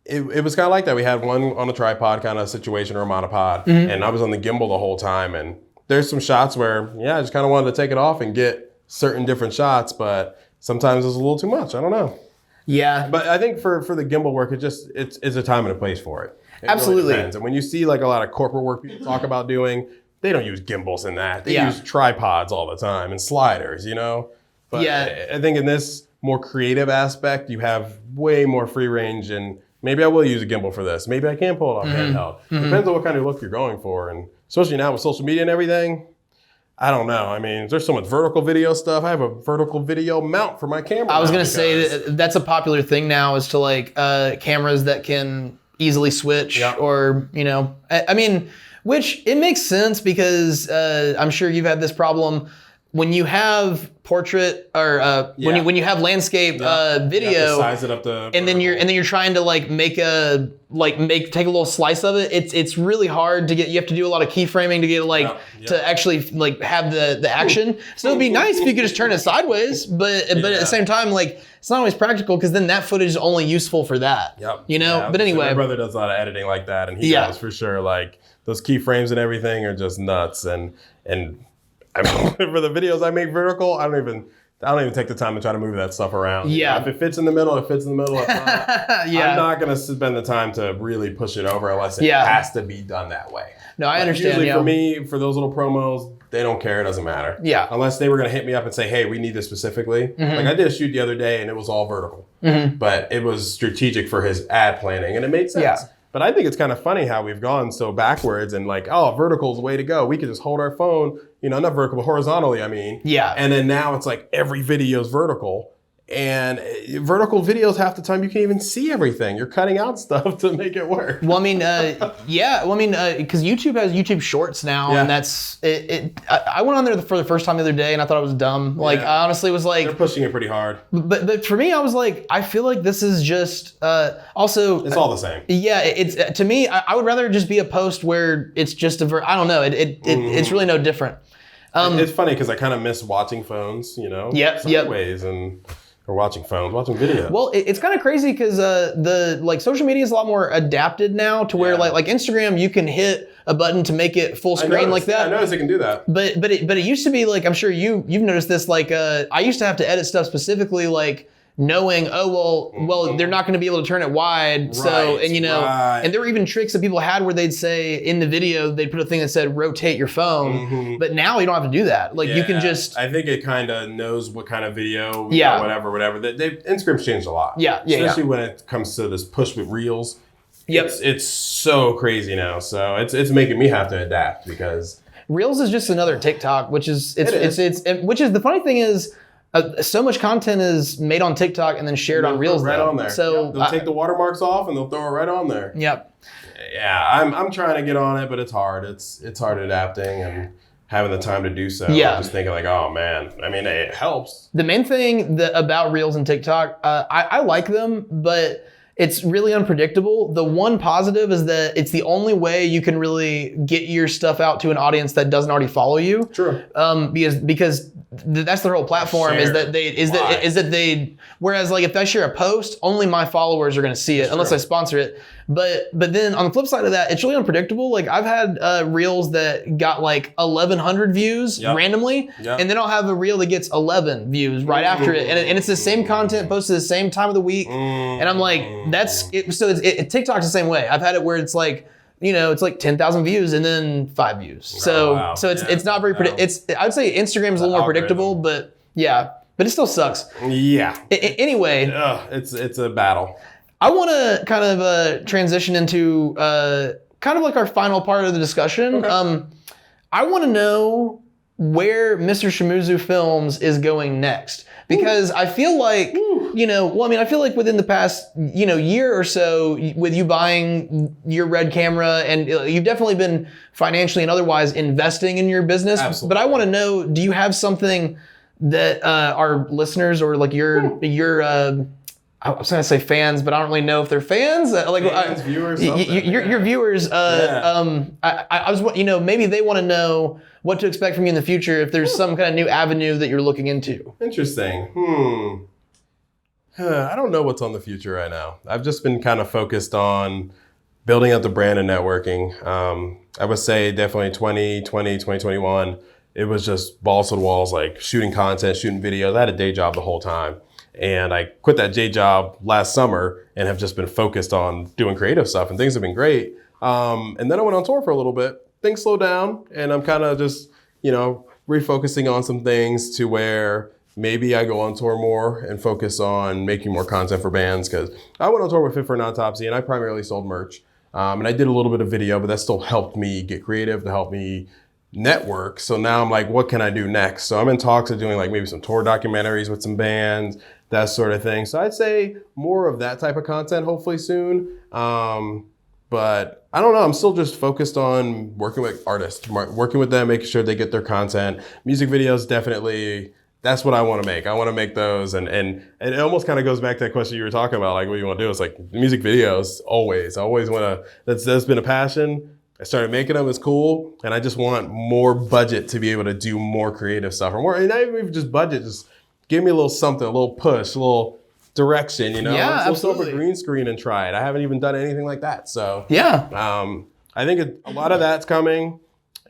it was kind of like that. We had one on a tripod kind of situation, or a monopod, and I was on the gimbal the whole time. And there's some shots where, I just kind of wanted to take it off and get certain different shots, but sometimes it's a little too much. I don't know. Yeah. But I think for the gimbal work, it's a time and a place for it. It absolutely really depends. And when you see like a lot of corporate work people talk about doing, they don't use gimbals in that. They use tripods all the time and sliders, But I think in this more creative aspect, you have way more free range, and maybe I will use a gimbal for this. Maybe I can pull it off handheld. Depends on what kind of look you're going for. And especially now with social media and everything, I don't know. I mean, there's so much vertical video stuff. I have a vertical video mount for my camera. I was going to say that's a popular thing now, is to like cameras that can easily switch, or I mean, which it makes sense because I'm sure you've had this problem when you have portrait or when you have landscape video, size it up and then you're trying to like take a little slice of it. It's really hard to get. You have to do a lot of keyframing to get to actually like have the action. So it'd be nice if you could just turn it sideways, but at the same time, like it's not always practical, because then that footage is only useful for that. But anyway, my brother does a lot of editing like that, and he knows for sure. Like those keyframes and everything are just nuts, and I mean, for the videos I make vertical, I don't even take the time to try to move that stuff around. Yeah. If it fits in the middle, it fits in the middle. If not, I'm not going to spend the time to really push it over unless it has to be done that way. No, I understand. Usually for me, for those little promos, they don't care. It doesn't matter. Yeah. Unless they were going to hit me up and say, hey, we need this specifically. Like I did a shoot the other day and it was all vertical. But it was strategic for his ad planning and it made sense. Yeah. But I think it's kind of funny how we've gone so backwards and like, oh, vertical's the way to go. We could just hold our phone, not vertical, but horizontally, I mean. Yeah. And then now it's like every video is vertical. And vertical videos, half the time you can't even see everything. You're cutting out stuff to make it work. Well, I mean, because YouTube has YouTube Shorts now, and that's it. I went on there for the first time the other day, and I thought it was dumb. Like, I honestly was like, they're pushing it pretty hard. But for me, I was like, I feel like this is just also. It's all the same. Yeah, it's to me. I would rather just be a post where it's just I don't know. It's really no different. It's funny because I kind of miss watching phones. Ways and. Or watching videos. Well, it's kind of crazy because the social media is a lot more adapted now to where like Instagram, you can hit a button to make it full screen like that. Yeah, I noticed it can do that. But it used to be like, I'm sure you've noticed this. Like I used to have to edit stuff specifically like knowing, they're not going to be able to turn it wide. So, and there were even tricks that people had where they'd say in the video, they'd put a thing that said, rotate your phone. But now you don't have to do that. Like you can just. I think it kind of knows what kind of video, whatever. Instagram's changed a lot. Especially when it comes to this push with Reels. It's so crazy now. So it's making me have to adapt because. Reels is just another TikTok, which is, the funny thing is, so much content is made on TikTok and then shared on Reels. Right on there. So they'll take the watermarks off and they'll throw it right on there. Yep. Yeah, I'm trying to get on it, but it's hard. It's hard adapting and having the time to do so. Yeah. I'm just thinking like, oh man. I mean, it helps. The main thing about Reels and TikTok, I like them, but it's really unpredictable. The one positive is that it's the only way you can really get your stuff out to an audience that doesn't already follow you. True. Because that's their whole platform is that they whereas like if I share a post, only my followers are going to see it unless I sponsor it. But then on the flip side of that, it's really unpredictable. Like I've had reels that got like 1,100 views randomly, and then I'll have a reel that gets 11 views right after it, and it's the same content posted the same time of the week, and I'm like, that's it. So TikTok's the same way. I've had it where it's like. It's like 10,000 views and then 5 views. So it's not very I'd say Instagram's a little more predictable, but it still sucks. Yeah. Anyway, it's a battle. I want to kind of transition into kind of like our final part of the discussion. Okay. I want to know where Mrshamoozoo Films is going next. Because I feel like, I feel like within the past, year or so, with you buying your Red camera, and you've definitely been financially and otherwise investing in your business. Absolutely. But I want to know, do you have something that our listeners or like your I was going to say fans, but I don't really know if they're fans. Viewers, your viewers. I was, maybe they want to know what to expect from you in the future if there's some kind of new avenue that you're looking into. Interesting. I don't know what's on the future right now. I've just been kind of focused on building up the brand and networking. I would say definitely 2020, 2021, it was just balls to the walls, like shooting content, shooting videos. I had a day job the whole time. And I quit that day job last summer and have just been focused on doing creative stuff, and things have been great. And then I went on tour for a little bit. Things slowed down, and I'm kind of just, refocusing on some things to where maybe I go on tour more and focus on making more content for bands, because I went on tour with Fit for an Autopsy and I primarily sold merch. And I did a little bit of video, but that still helped me get creative, to help me network. So now I'm like, what can I do next? So I'm in talks of doing like maybe some tour documentaries with some bands, that sort of thing. So I'd say more of that type of content, hopefully soon. But I don't know. I'm still just focused on working with artists, working with them, making sure they get their content. Music videos, definitely, that's what I want to make. I want to make those. And it almost kind of goes back to that question you were talking about, like what you want to do. It's like music videos, always. I always want to, that's been a passion. I started making them, it's cool. And I just want more budget to be able to do more creative stuff. Or more, and not even just budget, just give me a little something, a little push, a little direction, Yeah, Let's absolutely. throw up a green screen and try it. I haven't even done anything like that. So I think a lot of that's coming.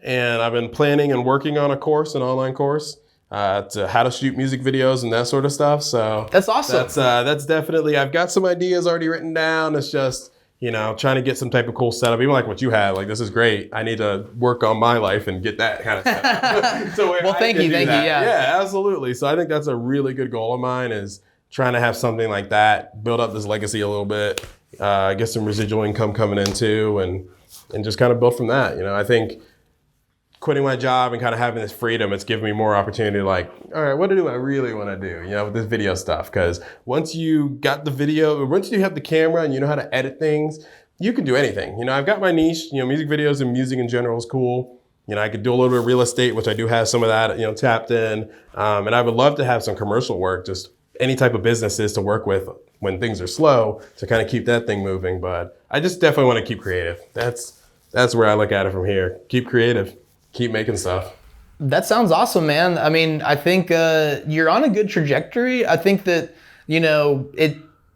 And I've been planning and working on an online course to how to shoot music videos and that sort of stuff. So that's awesome. That's definitely, I've got some ideas already written down. It's just, trying to get some type of cool setup, even like what you had. Like, this is great. I need to work on my life and get that kind of stuff. Well, thank you. Yeah, absolutely. So I think that's a really good goal of mine, is trying to have something like that, build up this legacy a little bit, get some residual income coming in too, and just kind of build from that. I think quitting my job and kind of having this freedom, it's given me more opportunity to like, all right, what do I really want to do, with this video stuff? Because once you got the video, once you have the camera and you know how to edit things, you can do anything. I've got my niche, music videos and music in general is cool. I could do a little bit of real estate, which I do have some of that, tapped in. And I would love to have some commercial work, just any type of businesses to work with when things are slow to kind of keep that thing moving. But I just definitely want to keep creative. That's where I look at it from here. Keep creative. Keep making stuff. That sounds awesome, man. I mean, I think you're on a good trajectory. I think that,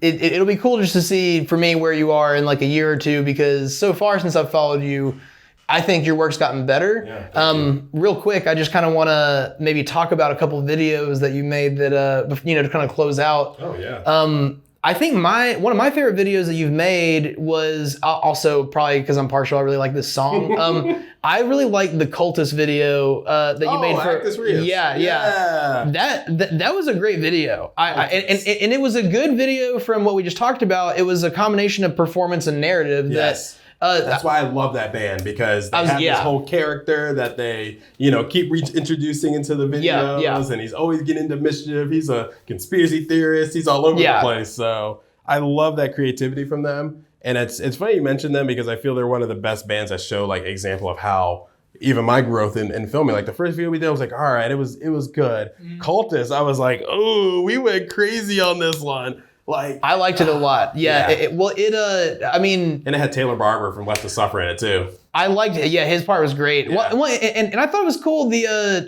it'll be cool just to see for me where you are in like a year or two, because so far since I've followed you, I think your work's gotten better. Yeah, real quick, I just kind of want to maybe talk about a couple of videos that you made that, to kind of close out. Oh, yeah. I think one of my favorite videos that you've made was also probably because I'm partial. I really like this song. I really like the Cultist video that you made for. Yeah. That was a great video. And it was a good video from what we just talked about. It was a combination of performance and narrative. Yes. That's why I love that band, because they have this whole character that they, keep introducing into the videos, and he's always getting into mischief. He's a conspiracy theorist. He's all over the place. So I love that creativity from them. And it's funny you mentioned them, because I feel they're one of the best bands that show like example of how even my growth in filming. Like the first video we did, I was like, all right, it was good. Cultist, I was like, oh, we went crazy on this one. Like, I liked it a lot. Yeah. And it had Taylor Barber from Left to Suffer in it too. I liked it. Yeah, his part was great. Yeah. And I thought it was cool.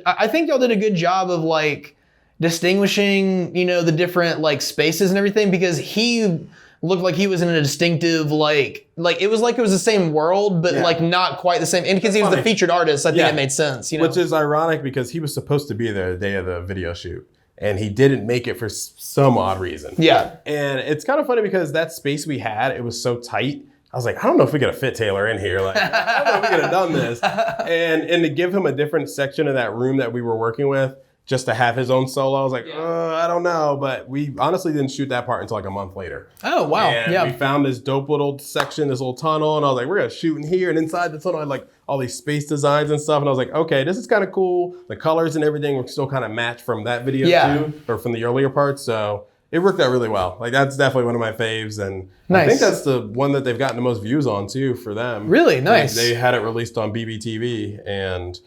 I think y'all did a good job of like distinguishing, the different like spaces and everything, because he looked like he was in a distinctive like it was the same world, but like not quite the same. And because he was the featured artist, I think it made sense. Which is ironic, because he was supposed to be there the day of the video shoot, and he didn't make it for some odd reason. Yeah. And it's kind of funny, because that space we had, it was so tight. I was like, I don't know if we could have fit Taylor in here. Like, I don't know if we could have done this. And to give him a different section of that room that we were working with, just to have his own solo, I was like, I don't know. But we honestly didn't shoot that part until like a month later. Oh, wow. And we found this dope little section, this little tunnel. And I was like, we're going to shoot in here. And inside the tunnel, I had like all these space designs and stuff. And I was like, okay, this is kind of cool. The colors and everything were still kind of matched from that video too, or from the earlier parts. So it worked out really well. Like, that's definitely one of my faves. And I think that's the one that they've gotten the most views on too for them. Really? Nice. They had it released on BBTV and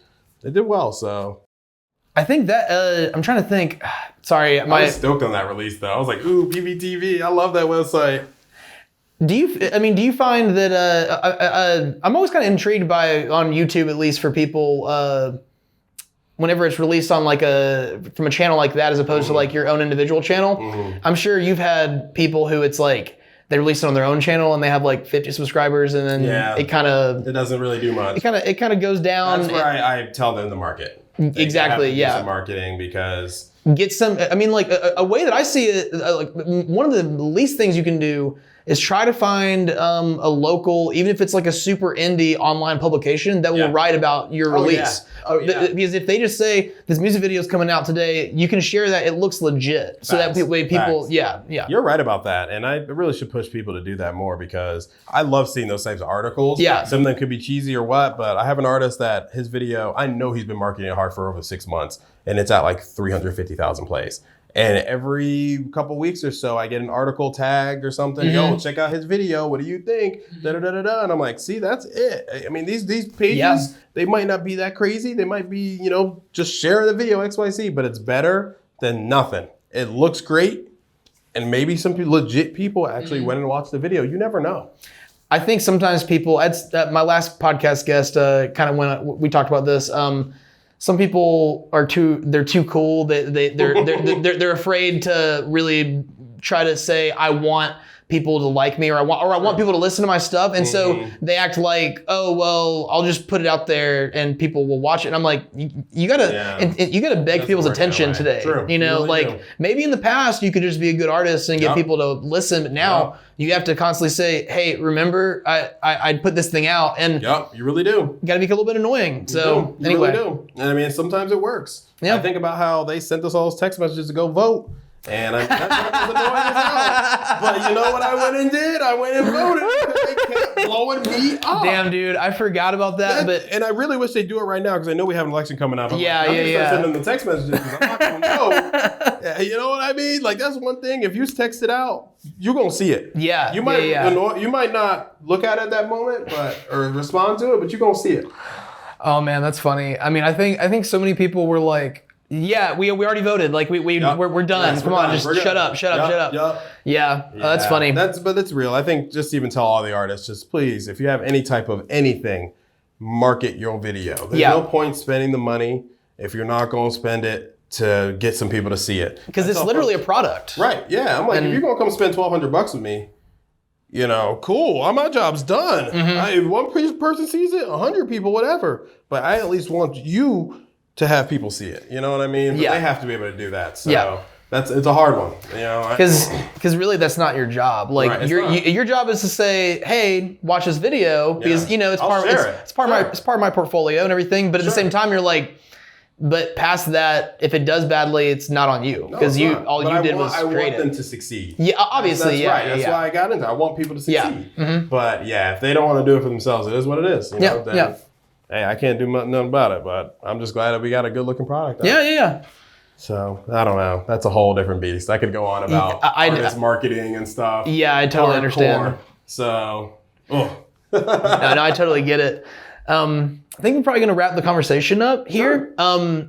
they did well, so. I think that, I'm trying to think. Sorry. I was stoked on that release though. I was like, ooh, BBTV, I love that website. Do you find that, I'm always kind of intrigued by, on YouTube at least, for people, whenever it's released on like from a channel like that, as opposed to like your own individual channel. I'm sure you've had people who it's like, they release it on their own channel and they have like 50 subscribers, and then it doesn't really do much. It kind of goes down. That's where I tell them to market. Exactly. They have to do some marketing, because get some. I mean, like a way that I see it, like one of the least things you can do is try to find a local, even if it's like a super indie online publication that will write about your release. Because if they just say this music video is coming out today, you can share that it looks legit. So that way people, You're right about that. And I really should push people to do that more, because I love seeing those types of articles. Some of them could be cheesy or what, but I have an artist that his video, I know he's been marketing it hard for over 6 months, and it's at like 350,000 plays. And every couple weeks or so, I get an article tagged or something. Yo, check out his video. What do you think? Da-da-da-da-da. And I'm like, see, that's it. I mean, these pages, they might not be that crazy. They might be, just sharing the video, XYZ, but it's better than nothing. It looks great. And maybe some legit people actually went and watched the video. You never know. I think sometimes people, my last podcast guest we talked about this. Some people are too cool. They're afraid to really try to say, I want people to like me, or I want people to listen to my stuff. And so they act like, oh, well, I'll just put it out there and people will watch it. And I'm like, you gotta beg people's attention today. True. Maybe in the past you could just be a good artist and get people to listen, but now you have to constantly say, hey, remember, I put this thing out. And you really do. You gotta be a little bit annoying. So you really do. And I mean, sometimes it works. I think about how they sent us all those text messages to go vote. And that's not annoying as hell. But you know what I went and did? I went and voted because they kept blowing me up. Damn, dude, I forgot about that. And I really wish they'd do it right now because I know we have an election coming up. I'm I'm just sending them the text messages because I'm not going to know. Yeah, you know what I mean? Like, that's one thing. If you text it out, you're going to see it. Yeah. You might you might not look at it at that moment or respond to it, but you're going to see it. Oh, man, that's funny. I mean, I think so many people were like, yeah, we already voted. Like we're done. Yes, Come on, just shut up. Yeah, that's funny. But that's real. I think just even tell all the artists, just please, if you have any type of anything, market your video. There's no point spending the money if you're not going to spend it to get some people to see it. Because it's literally a product. Right. Yeah. I'm like, if you're going to come spend $1,200 with me, you know, cool. My job's done. If one person sees it, 100 people, whatever. But I at least want you to have people see it, you know what I mean? But they have to be able to do that. So it's a hard one, you know. Because really, that's not your job. Like your job is to say, hey, watch this video because you know it's part of my portfolio and everything. But at the same time, you're like, but past that, if it does badly, it's not on you because all you did was create it. I want them to succeed. Yeah, obviously. That's right. That's why I got into it. I want people to succeed. But if they don't want to do it for themselves, it is what it is. You know? Hey, I can't do nothing about it, but I'm just glad that we got a good looking product. Yeah. So I don't know. That's a whole different beast. I could go on about artist marketing and stuff. Yeah, I totally understand. So, no, I totally get it. I think we're probably going to wrap the conversation up here. Sure.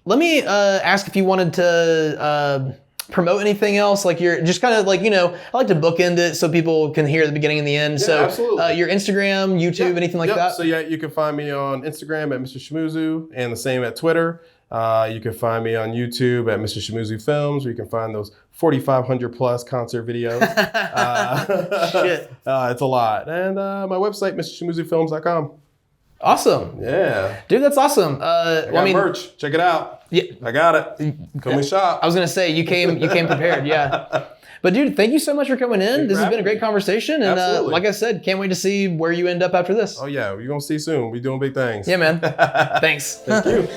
Let me ask if you wanted to promote anything else, like you're just kind of like, you know, I like to bookend it so people can hear the beginning and the end. So your Instagram, YouTube, anything like that? So you can find me on Instagram at Mrshamoozoo and the same at Twitter. You can find me on YouTube at Mrshamoozoo Films, where you can find those 4,500 plus concert videos. Shit. It's a lot. And my website, Mrshamoozoo Awesome. Yeah. Dude, that's awesome. I got merch. Check it out. Yeah. I got it. Come and shop. I was going to say, you came prepared. Yeah. But dude, thank you so much for coming in. This has been a great conversation. And like I said, can't wait to see where you end up after this. Oh yeah, you're going to see soon. We're doing big things. Yeah, man. Thanks. Thank you.